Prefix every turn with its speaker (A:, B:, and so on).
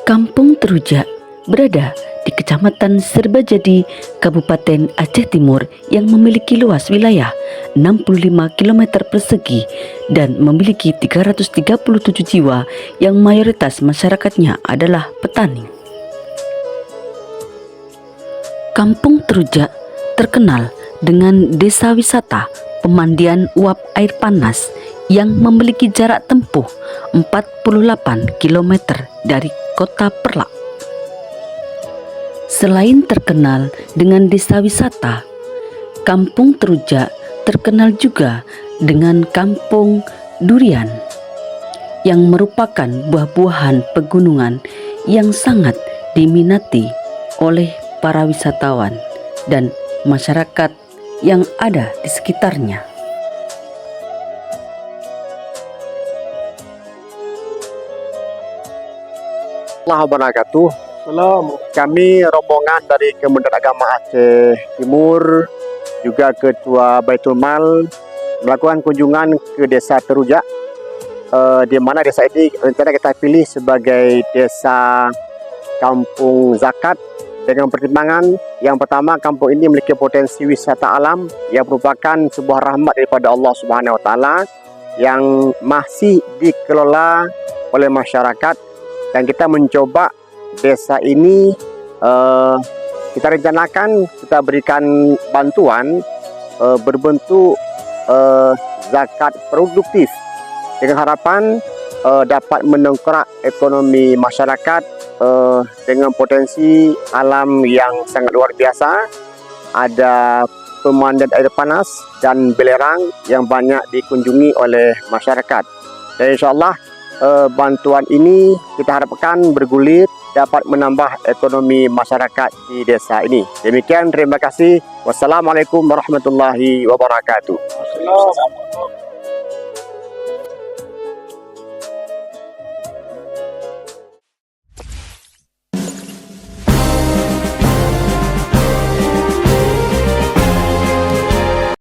A: Kampung Terujak berada di Kecamatan Serbajadi, Kabupaten Aceh Timur yang memiliki luas wilayah 65 km persegi dan memiliki 337 jiwa yang mayoritas masyarakatnya adalah petani. Kampung Terujak terkenal dengan desa wisata pemandian uap air panas yang memiliki jarak tempuh 48 km dari Kota Perlak. Selain terkenal dengan desa wisata, Kampung Terujak terkenal juga dengan Kampung Durian yang merupakan buah-buahan pegunungan yang sangat diminati oleh para wisatawan dan masyarakat yang ada di sekitarnya.
B: Assalamualaikum wabarakatuh. Kami rombongan dari Kementerian Agama Aceh Timur, juga Ketua Baitul Mal, melakukan kunjungan ke Desa Terujak, di mana desa ini rencana kita pilih sebagai desa kampung zakat dengan pertimbangan yang pertama, kampung ini memiliki potensi wisata alam yang merupakan sebuah rahmat daripada Allah Subhanahu Wa Taala yang masih dikelola oleh masyarakat, dan kita mencoba desa ini kita rencanakan kita berikan bantuan berbentuk zakat produktif dengan harapan dapat mendongkrak ekonomi masyarakat dengan potensi alam yang sangat luar biasa. Ada pemandian air panas dan belerang yang banyak dikunjungi oleh masyarakat, dan insyaAllah bantuan ini kita harapkan bergulir dapat menambah ekonomi masyarakat di desa ini. Demikian, terima kasih. Wassalamualaikum warahmatullahi wabarakatuh.